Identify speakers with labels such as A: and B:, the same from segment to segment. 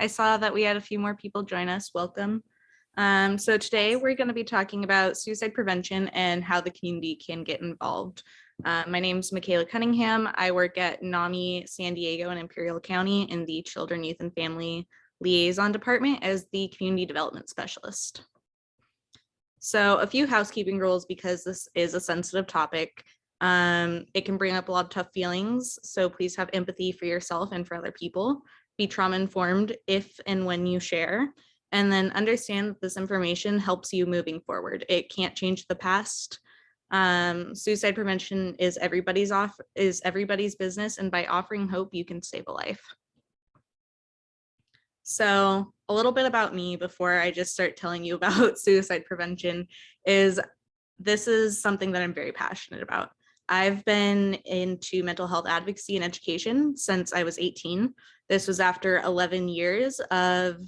A: I saw that we had a few more people join us. Welcome. So today we're going to be talking about suicide prevention and how the community can get involved. My name is Michaela Cunningham. I work at NAMI San Diego and Imperial County in the Children, Youth, and Family Liaison Department as the Community Development Specialist. So a few housekeeping rules because this is a sensitive topic. It can bring up a lot of tough feelings, so please have empathy for yourself and for other people. Be trauma informed if and when you share, and then understand that this information helps you moving forward. It can't change the past. Suicide prevention is everybody's business, and by offering hope, you can save a life. So a little bit about me before I just start telling you about suicide prevention is this is something that I'm very passionate about. I've been into mental health advocacy and education since I was 18. This was after 11 years of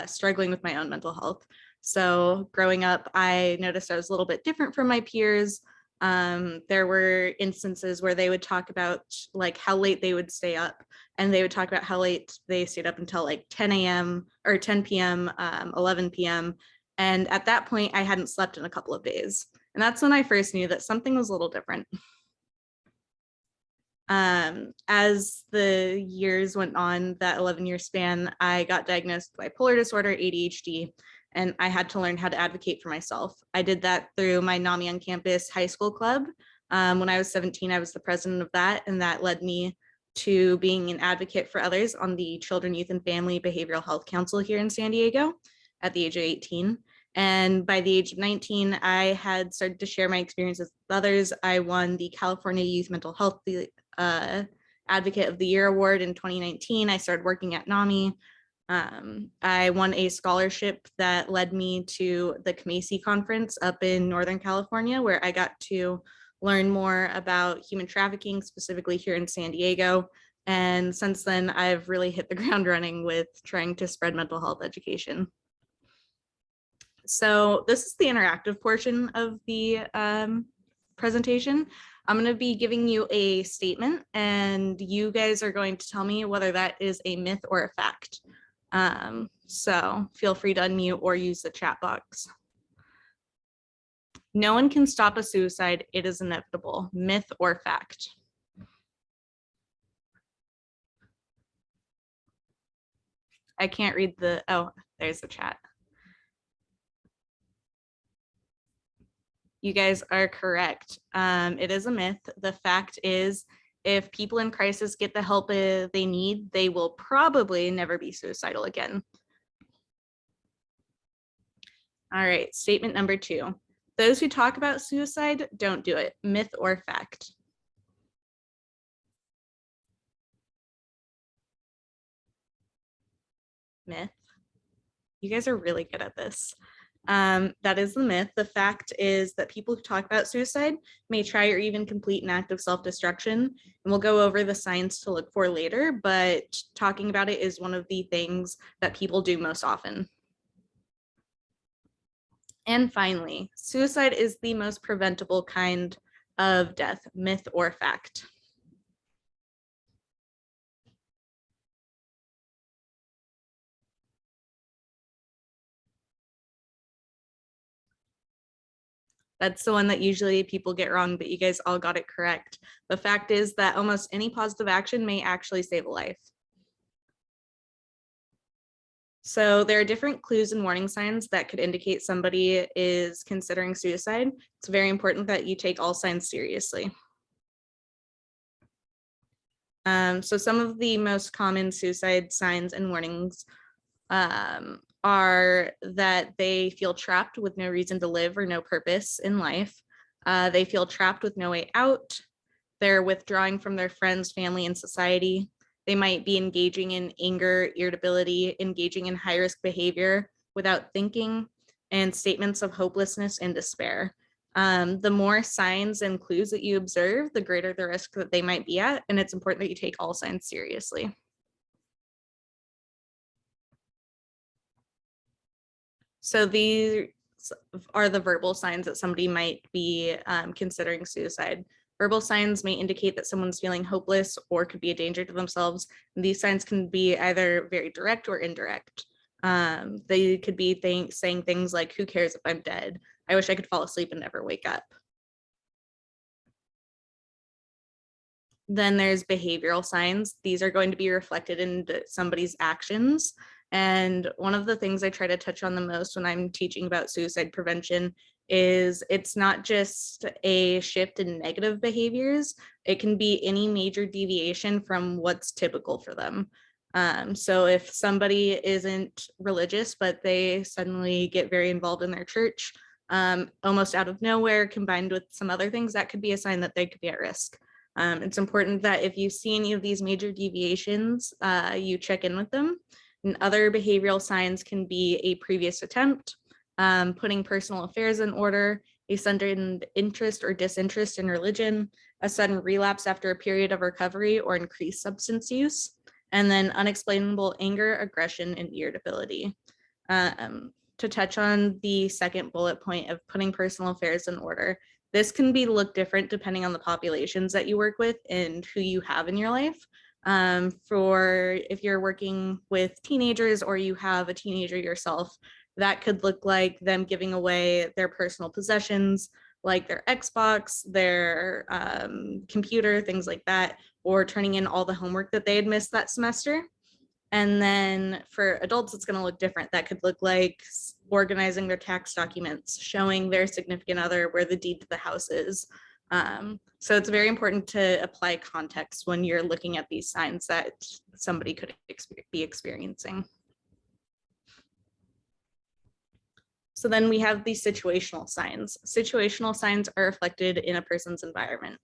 A: struggling with my own mental health. So growing up, I noticed I was a little bit different from my peers. There were instances where they would talk about like how late they would stay up, and they would talk about how late they stayed up until like 10 a.m. or 10 p.m., 11 p.m. And at that point, I hadn't slept in a couple of days. And that's when I first knew that something was a little different. As the years went on, that 11-year span, I got diagnosed with bipolar disorder, ADHD, and I had to learn how to advocate for myself. I did that through my NAMI on campus high school club. When I was 17, I was the president of that, and that led me to being an advocate for others on the Children, Youth, and Family Behavioral Health Council here in San Diego at the age of 18. And by the age of 19, I had started to share my experiences with others. I won the California Youth Mental Health Advocate of the Year Award in 2019. I started working at NAMI. I won a scholarship that led me to the CMACI conference up in Northern California, where I got to learn more about human trafficking, specifically here in San Diego. And since then, I've really hit the ground running with trying to spread mental health education. So this is the interactive portion of the presentation. I'm going to be giving you a statement, and you guys are going to tell me whether that is a myth or a fact. So feel free to unmute or use the chat box. No one can stop a suicide. It is inevitable. Myth or fact? I can't read the, oh, there's the chat. You guys are correct. It is a myth. The fact is, if people in crisis get the help they need, they will probably never be suicidal again. All right, statement number 2. Those who talk about suicide don't do it. Myth or fact? Myth. You guys are really good at this. That is the myth. The fact is that people who talk about suicide may try or even complete an act of self-destruction. And we'll go over the signs to look for later, but talking about it is one of the things that people do most often. And finally, suicide is the most preventable kind of death. Myth or fact? That's the one that usually people get wrong, but you guys all got it correct. The fact is that almost any positive action may actually save a life. So there are different clues and warning signs that could indicate somebody is considering suicide. It's very important that you take all signs seriously. So some of the most common suicide signs and warnings are that they feel trapped with no reason to live or no purpose in life. They feel trapped with no way out. They're withdrawing from their friends, family, and society. They might be engaging in anger, irritability, engaging in high-risk behavior without thinking, and statements of hopelessness and despair. The more signs and clues that you observe, the greater the risk that they might be at, and it's important that you take all signs seriously. So these are the verbal signs that somebody might be considering suicide. Verbal signs may indicate that someone's feeling hopeless or could be a danger to themselves. And these signs can be either very direct or indirect. They could be saying things like, who cares if I'm dead? I wish I could fall asleep and never wake up. Then there's behavioral signs. These are going to be reflected in somebody's actions. And one of the things I try to touch on the most when I'm teaching about suicide prevention is it's not just a shift in negative behaviors. It can be any major deviation from what's typical for them. So if somebody isn't religious, but they suddenly get very involved in their church, almost out of nowhere, combined with some other things, that could be a sign that they could be at risk. It's important that if you see any of these major deviations, you check in with them. And other behavioral signs can be a previous attempt, putting personal affairs in order, a sudden interest or disinterest in religion, a sudden relapse after a period of recovery or increased substance use, and then unexplainable anger, aggression, and irritability. To touch on the second bullet point of putting personal affairs in order, this can be look different depending on the populations that you work with and who you have in your life. For if you're working with teenagers or you have a teenager yourself, that could look like them giving away their personal possessions, like their Xbox, their computer, things like that, or turning in all the homework that they had missed that semester. And then for adults, it's going to look different. That could look like organizing their tax documents, showing their significant other where the deed to the house is. So it's very important to apply context when you're looking at these signs that somebody could be experiencing. So then we have these situational signs. Situational signs are reflected in a person's environment.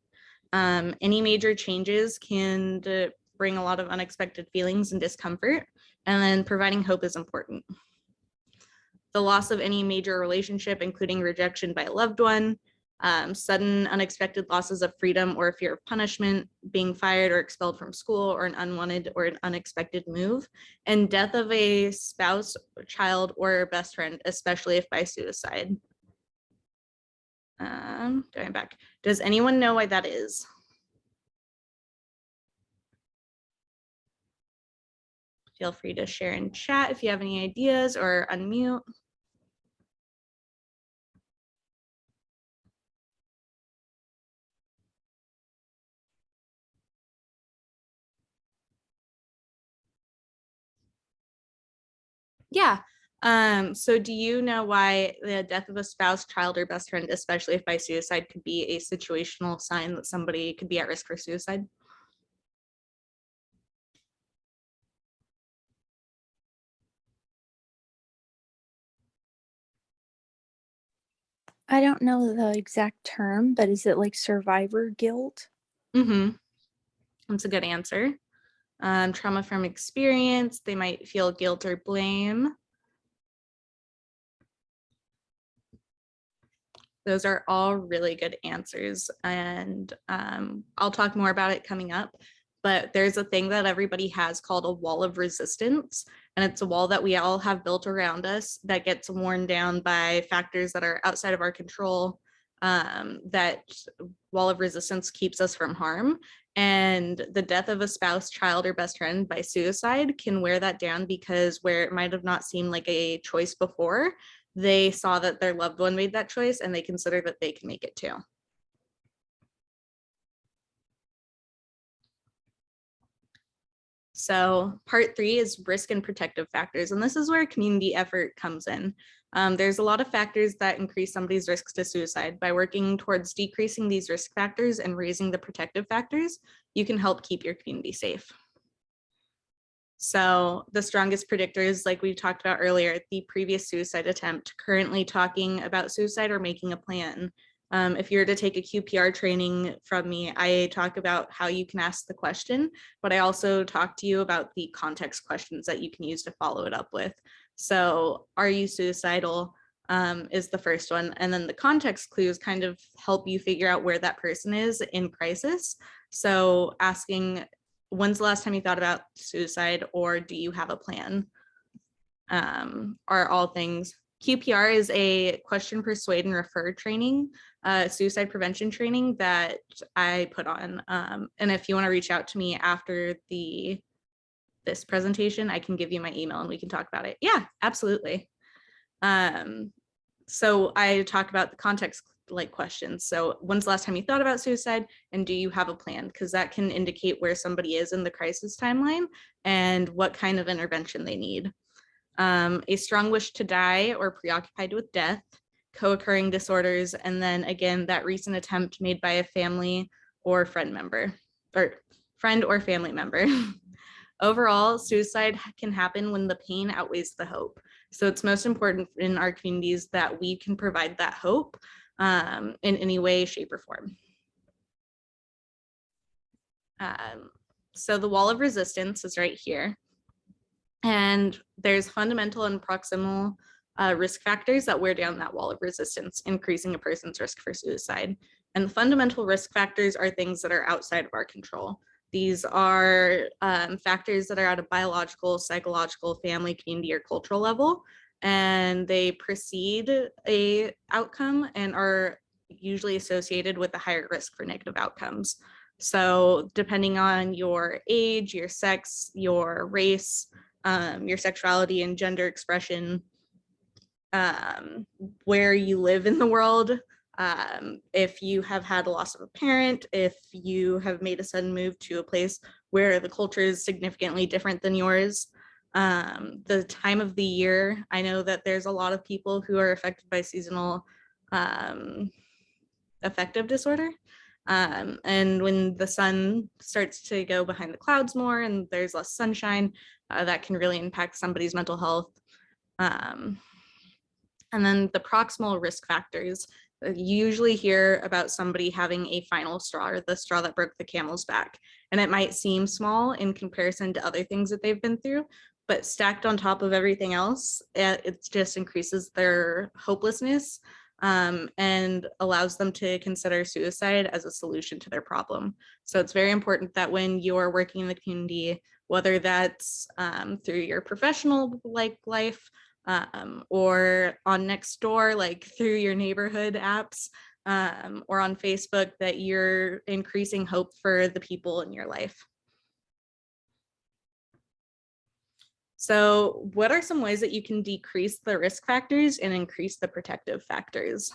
A: Any major changes can bring a lot of unexpected feelings and discomfort, and then providing hope is important. The loss of any major relationship, including rejection by a loved one, sudden unexpected losses of freedom or fear of punishment, being fired or expelled from school, or an unwanted or an unexpected move, and death of a spouse, child, or best friend, especially if by suicide. Going back, does anyone know why that is? Feel free to share in chat if you have any ideas or unmute. Yeah. So do you know why the death of a spouse, child, or best friend, especially if by suicide, could be a situational sign that somebody could be at risk for suicide?
B: I don't know the exact term, but is it like survivor guilt?
A: Mm-hmm. That's a good answer. Trauma from experience, they might feel guilt or blame. Those are all really good answers. And I'll talk more about it coming up. But there's a thing that everybody has called a wall of resistance. And it's a wall that we all have built around us that gets worn down by factors that are outside of our control. That wall of resistance keeps us from harm. And the death of a spouse, child, or best friend by suicide can wear that down, because where it might have not seemed like a choice before, they saw that their loved one made that choice and they consider that they can make it too. So part 3 is risk and protective factors. And this is where community effort comes in. There's a lot of factors that increase somebody's risks to suicide. By working towards decreasing these risk factors and raising the protective factors, you can help keep your community safe. So the strongest predictors, like we talked about earlier, the previous suicide attempt, currently talking about suicide or making a plan. If you were to take a QPR training from me, I talk about how you can ask the question, but I also talk to you about the context questions that you can use to follow it up with. So are you suicidal is the first one. And then the context clues kind of help you figure out where that person is in crisis. So asking, when's the last time you thought about suicide, or do you have a plan? Are all things QPR is a question, persuade, and refer training, suicide prevention training that I put on. And if you want to reach out to me after this presentation, I can give you my email and we can talk about it. Yeah, absolutely. So I talk about the context like questions. So when's the last time you thought about suicide, and do you have a plan? Because that can indicate where somebody is in the crisis timeline and what kind of intervention they need. A strong wish to die or preoccupied with death, co-occurring disorders, and then again, that recent attempt made by a family or friend member, or friend or family member. Overall, suicide can happen when the pain outweighs the hope. So it's most important in our communities that we can provide that hope in any way, shape, or form. So the wall of resistance is right here. And there's fundamental and proximal risk factors that wear down that wall of resistance, increasing a person's risk for suicide. And the fundamental risk factors are things that are outside of our control. These are factors that are at a biological, psychological, family, community, or cultural level, and they precede a outcome and are usually associated with a higher risk for negative outcomes. So depending on your age, your sex, your race, your sexuality and gender expression, where you live in the world, if you have had a loss of a parent, if you have made a sudden move to a place where the culture is significantly different than yours, the time of the year. I know that there's a lot of people who are affected by seasonal affective disorder. And when the sun starts to go behind the clouds more and there's less sunshine, that can really impact somebody's mental health. And then the proximal risk factors. You usually hear about somebody having a final straw, or the straw that broke the camel's back. And it might seem small in comparison to other things that they've been through, but stacked on top of everything else, it just increases their hopelessness and allows them to consider suicide as a solution to their problem. So it's very important that when you're working in the community, whether that's through your professional life, or on Nextdoor, like through your neighborhood apps, or on Facebook, that you're increasing hope for the people in your life. So what are some ways that you can decrease the risk factors and increase the protective factors?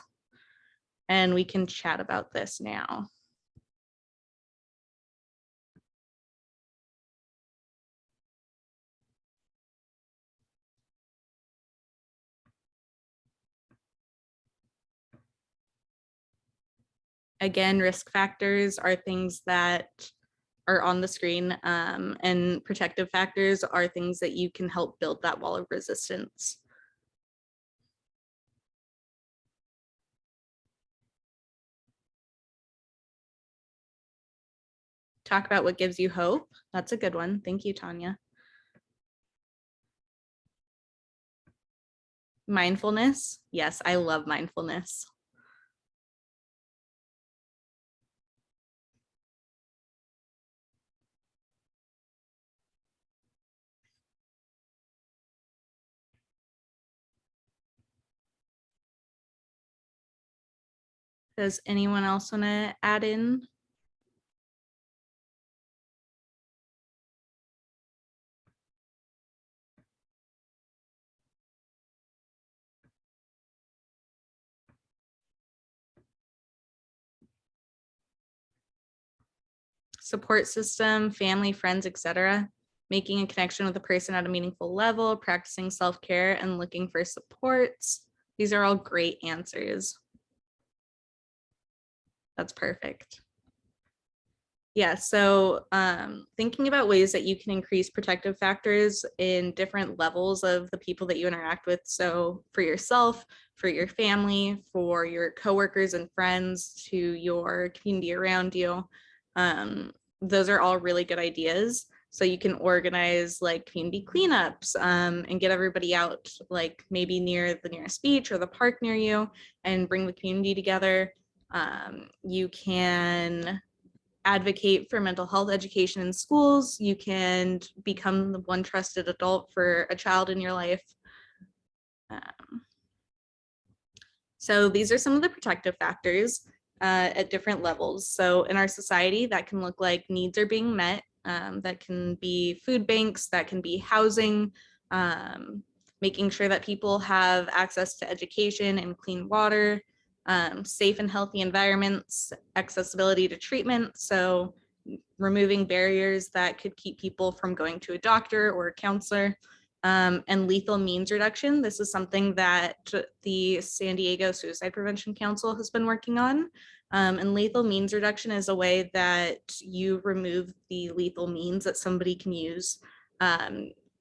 A: And we can chat about this now. Again, risk factors are things that are on the screen, and protective factors are things that you can help build that wall of resistance. Talk about what gives you hope. That's a good one. Thank you, Tanya. Mindfulness. Yes, I love mindfulness. Does anyone else want to add in? Support system, family, friends, etc. Making a connection with a person at a meaningful level, practicing self-care, and looking for supports. These are all great answers. That's perfect. Yeah, so thinking about ways that you can increase protective factors in different levels of the people that you interact with. So for yourself, for your family, for your coworkers and friends, to your community around you. Those are all really good ideas. So you can organize like community cleanups and get everybody out, like maybe near the nearest beach or the park near you, and bring the community together. You can advocate for mental health education in schools. You can become the one trusted adult for a child in your life. So these are some of the protective factors at different levels. So in our society, that can look like needs are being met. That can be food banks, that can be housing, making sure that people have access to education and clean water, safe and healthy environments, accessibility to treatment. So removing barriers that could keep people from going to a doctor or a counselor, and lethal means reduction. This is something that the San Diego Suicide Prevention Council has been working on. And lethal means reduction is a way that you remove the lethal means that somebody can use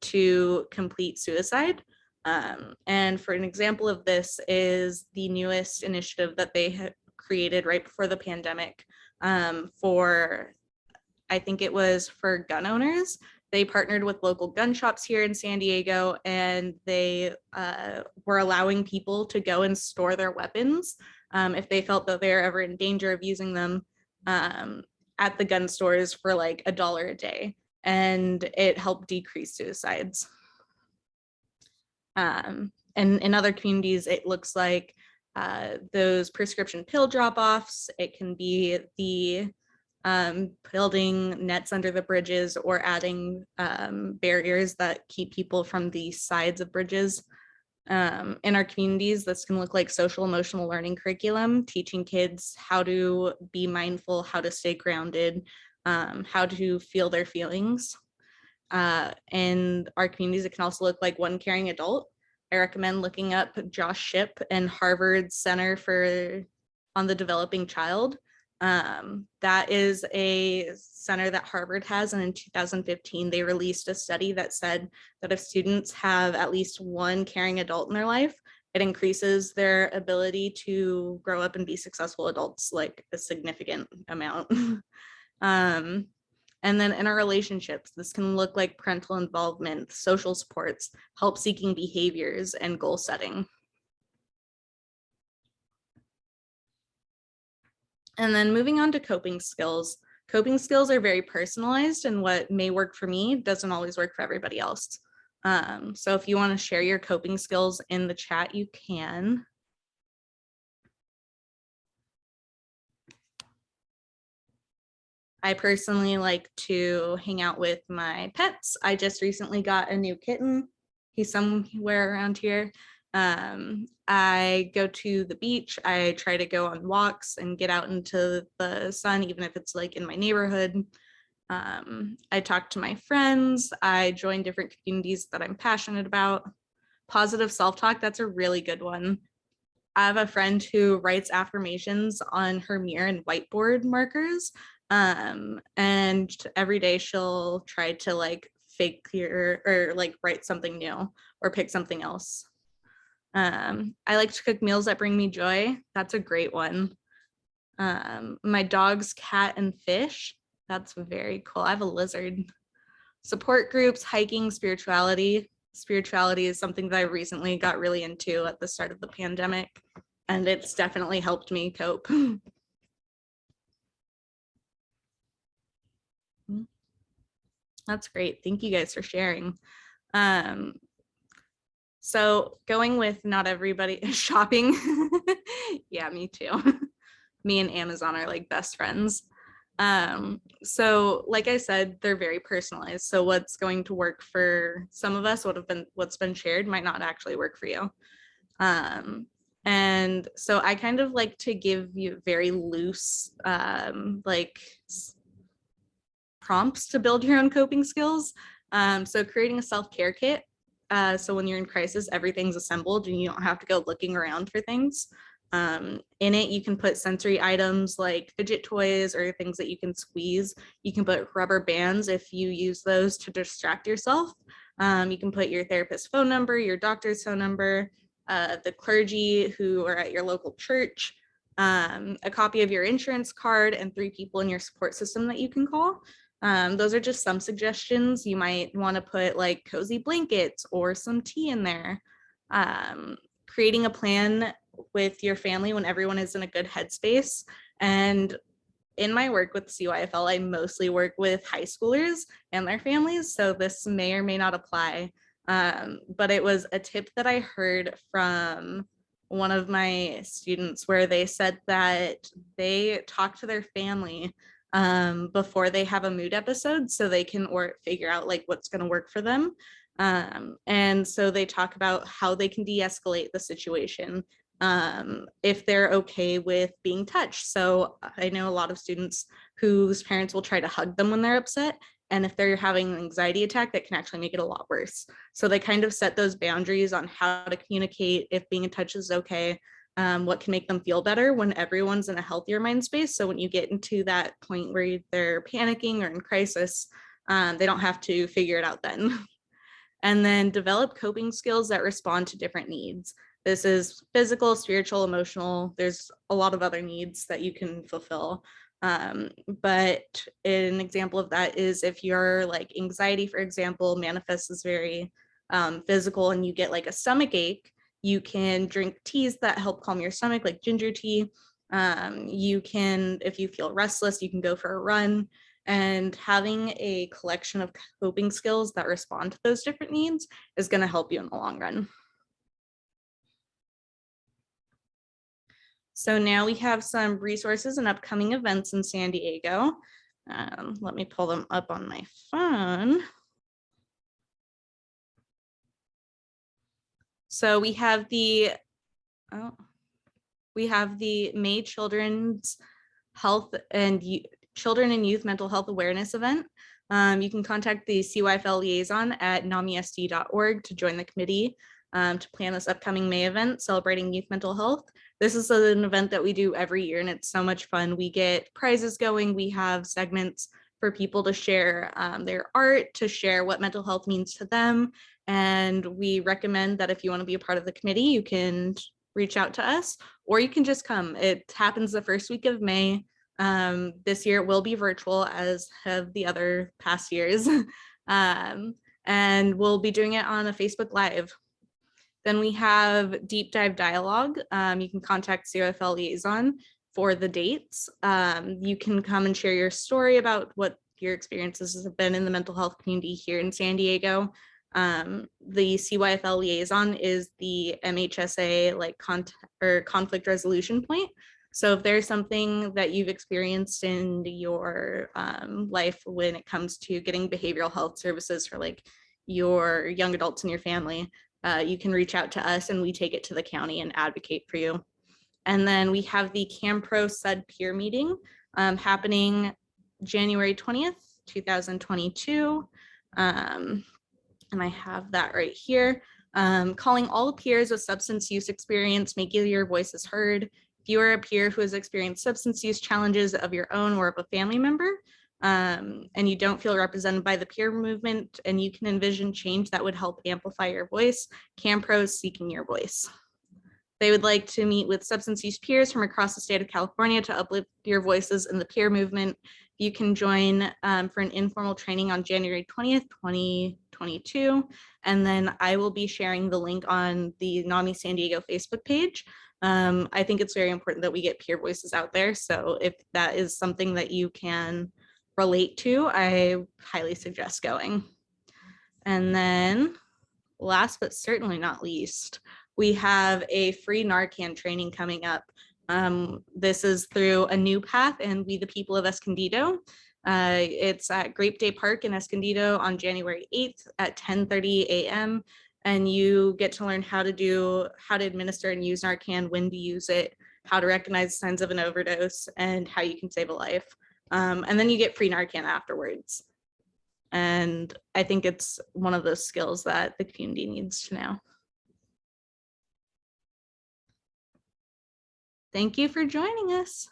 A: to complete suicide. And for an example of this is the newest initiative that they have created right before the pandemic for, I think it was for gun owners. They partnered with local gun shops here in San Diego, and they were allowing people to go and store their weapons if they felt that they're ever in danger of using them at the gun stores for like $1 a day. And it helped decrease suicides. And in other communities, it looks like those prescription pill drop-offs. It can be the building nets under the bridges or adding barriers that keep people from the sides of bridges. In our communities, this can look like social emotional learning curriculum, teaching kids how to be mindful, how to stay grounded, how to feel their feelings. In our communities, it can also look like one caring adult. I recommend looking up Josh Shipp and Harvard's Center for on the Developing Child. That is a center that Harvard has, and in 2015 they released a study that said that if students have at least one caring adult in their life, it increases their ability to grow up and be successful adults like a significant amount. And then in our relationships, this can look like parental involvement, social supports, help-seeking behaviors, and goal setting. And then moving on to coping skills. Coping skills are very personalized, and what may work for me doesn't always work for everybody else. So if you want to share your coping skills in the chat, you can. I personally like to hang out with my pets. I just recently got a new kitten. He's somewhere around here. I go to the beach. I try to go on walks and get out into the sun, even if it's like in my neighborhood. I talk to my friends. I join different communities that I'm passionate about. Positive self-talk, that's a really good one. I have a friend who writes affirmations on her mirror and whiteboard markers. And every day she'll try to like fake clear or like write something new or pick something else. I like to cook meals that bring me joy. That's a great one. My dog's cat and fish. That's very cool. I have a lizard. Support groups, hiking, spirituality. Spirituality is something that I recently got really into at the start of the pandemic, and it's definitely helped me cope. That's great. Thank you guys for sharing. So going with not everybody shopping. Yeah, me too. Me and Amazon are like best friends. So like I said, they're very personalized. So what's going to work for some of us, what's been shared might not actually work for you. And so I kind of like to give you very loose like prompts to build your own coping skills. So creating a self-care kit. So when you're in crisis, everything's assembled and you don't have to go looking around for things. In it, you can put sensory items like fidget toys or things that you can squeeze. You can put rubber bands if you use those to distract yourself. You can put your therapist's phone number, your doctor's phone number, the clergy who are at your local church, a copy of your insurance card, and 3 people in your support system that you can call. Those are just some suggestions. You might want to put like cozy blankets or some tea in there. Creating a plan with your family when everyone is in a good headspace. And in my work with CYFL, I mostly work with high schoolers and their families, so this may or may not apply. But it was a tip that I heard from one of my students where they said that they talk to their family before they have a mood episode so they can figure out like what's going to work for them. And so they talk about how they can de-escalate the situation if they're okay with being touched. So I know a lot of students whose parents will try to hug them when they're upset. And if they're having an anxiety attack, that can actually make it a lot worse. So they kind of set those boundaries on how to communicate if being in touch is okay, what can make them feel better when everyone's in a healthier mind space. So when you get into that point where they're panicking or in crisis, they don't have to figure it out then. And then develop coping skills that respond to different needs. This is physical, spiritual, emotional. There's a lot of other needs that you can fulfill. But an example of that is if your like anxiety, for example, manifests as very physical and you get like a stomach ache, you can drink teas that help calm your stomach, like ginger tea. You can, if you feel restless, you can go for a run. And having a collection of coping skills that respond to those different needs is going to help you in the long run. So now we have some resources and upcoming events in San Diego. Let me pull them up on my phone. So we have the May Children's Health and Children and Youth Mental Health Awareness event. You can contact the CYFL liaison at namisd.org to join the committee to plan this upcoming May event celebrating youth mental health. This is an event that we do every year and it's so much fun. We get prizes going. We have segments for people to share their art, to share what mental health means to them. And we recommend that if you want to be a part of the committee, you can reach out to us or you can just come. It happens the first week of May. This year it will be virtual as have the other past years. And we'll be doing it on a Facebook Live. Then we have deep dive dialogue. You can contact COFL liaison for the dates. You can come and share your story about what your experiences have been in the mental health community here in San Diego. The CYFL liaison is the MHSA like conflict resolution point. So if there's something that you've experienced in your life when it comes to getting behavioral health services for like your young adults in your family, you can reach out to us and we take it to the county and advocate for you. And then we have the CAMPRO SUD peer meeting happening January 20th, 2022. And I have that right here. Calling all peers with substance use experience, making your voices heard. If you are a peer who has experienced substance use challenges of your own or of a family member, and you don't feel represented by the peer movement and you can envision change that would help amplify your voice, CAMPRO is seeking your voice. They would like to meet with substance use peers from across the state of California to uplift your voices in the peer movement. You can join for an informal training on January 20th, 2022. And then I will be sharing the link on the NAMI San Diego Facebook page. I think it's very important that we get peer voices out there. So if that is something that you can relate to, I highly suggest going. And then last but certainly not least, we have a free Narcan training coming up. This is through A New Path and We the People of Escondido. It's at Grape Day Park in Escondido on January 8th at 10:30 a.m. And you get to learn how to administer and use Narcan, when to use it, how to recognize signs of an overdose, and how you can save a life. And then you get free Narcan afterwards. And I think it's one of those skills that the community needs to know. Thank you for joining us.